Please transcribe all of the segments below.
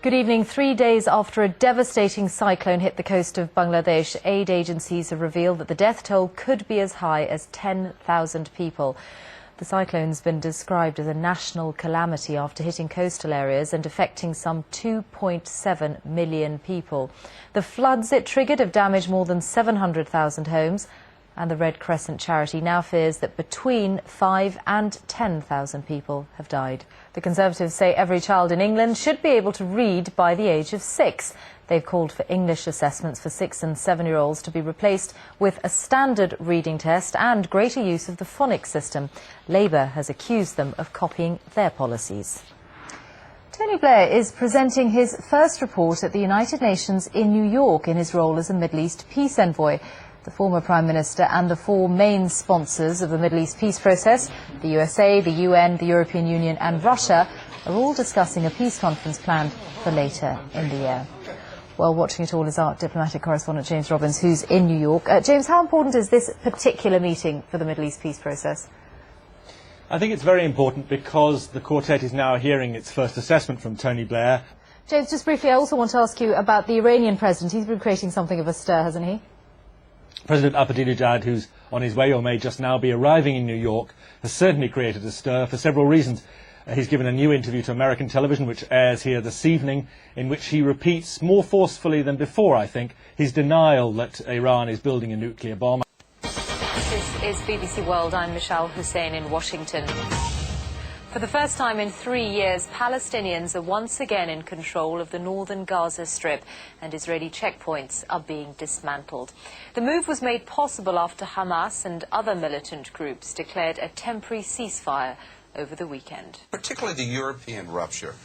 Good evening. 3 days after a devastating cyclone hit the coast of Bangladesh, aid agencies have revealed that the death toll could be as high as 10,000 people. The cyclone's been described as a national calamity after hitting coastal areas and affecting some 2.7 million people. The floods it triggered have damaged more than 700,000 homes, and the Red Crescent charity now fears that between 5,000 and 10,000 people have died. The Conservatives say every child in England should be able to read by the age of 6. They've called for English assessments for 6- and 7-year-olds to be replaced with a standard reading test and greater use of the phonics system. Labour has accused them of copying their policies. Tony Blair is presenting his first report at the United Nations in New York in his role as a Middle East peace envoy. The former Prime Minister and the 4 main sponsors of the Middle East peace process, the USA, the UN, the European Union and Russia, are all discussing a peace conference planned for later in the year. Well, watching it all is our diplomatic correspondent James Robbins, who's in New York. James, how important is this particular meeting for the Middle East peace process? I think it's very important because the Quartet is now hearing its first assessment from Tony Blair. James, just briefly, I also want to ask you about the Iranian president. He's been creating something of a stir, hasn't he? President Ahmadinejad, who's on his way or may just now be arriving in New York, has certainly created a stir for several reasons. He's given a new interview to American television, which airs here this evening, in which he repeats more forcefully than before, I think, his denial that Iran is building a nuclear bomb. This is BBC World. I'm Mishal Husain in Washington. For the first time in 3 years, Palestinians are once again in control of the northern Gaza Strip, and Israeli checkpoints are being dismantled. The move was made possible after Hamas and other militant groups declared a temporary ceasefire over the weekend. Particularly the European rupture.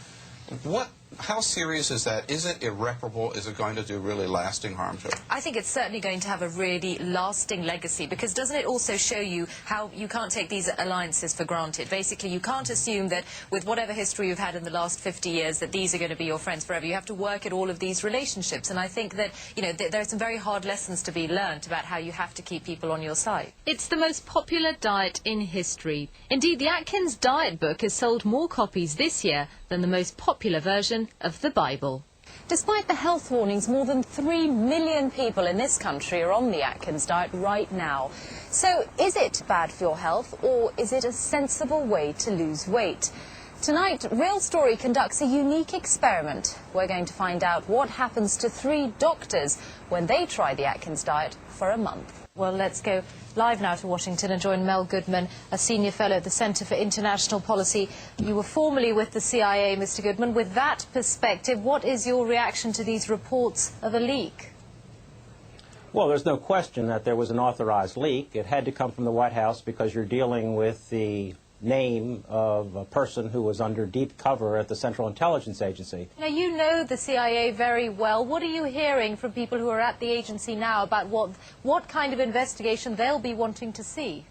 How serious is that? Is it irreparable? Is it going to do really lasting harm to it? I think it's certainly going to have a really lasting legacy, because doesn't it also show you how you can't take these alliances for granted? Basically, you can't assume that with whatever history you've had in the last 50 years that these are going to be your friends forever. You have to work at all of these relationships, and I think that, you know, there are some very hard lessons to be learned about how you have to keep people on your side. It's the most popular diet in history. Indeed, the Atkins diet book has sold more copies this year than the most popular version of the Bible. Despite the health warnings, more than 3 million people in this country are on the Atkins diet right now. So is it bad for your health, or is it a sensible way to lose weight? Tonight, Real Story conducts a unique experiment. We're going to find out what happens to 3 doctors when they try the Atkins diet for a month. Well, let's go live now to Washington and join Mel Goodman, a senior fellow at the Center for International Policy. You were formerly with the CIA, Mr. Goodman. With that perspective, what is your reaction to these reports of a leak? Well, there's no question that there was an authorized leak. It had to come from the White House because you're dealing with the name of a person who was under deep cover at the Central Intelligence Agency. Now, you know the CIA very well. What are you hearing from people who are at the agency now about what kind of investigation they'll be wanting to see?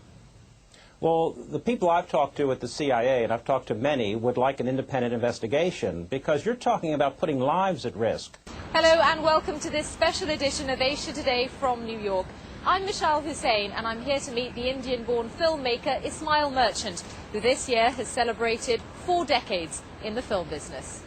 Well, the people I've talked to at the CIA, and I've talked to many, would like an independent investigation, because you're talking about putting lives at risk. Hello and welcome to this special edition of Asia Today from New York. I'm Mishal Husain, and I'm here to meet the Indian-born filmmaker Ismail Merchant, who this year has celebrated 4 decades in the film business.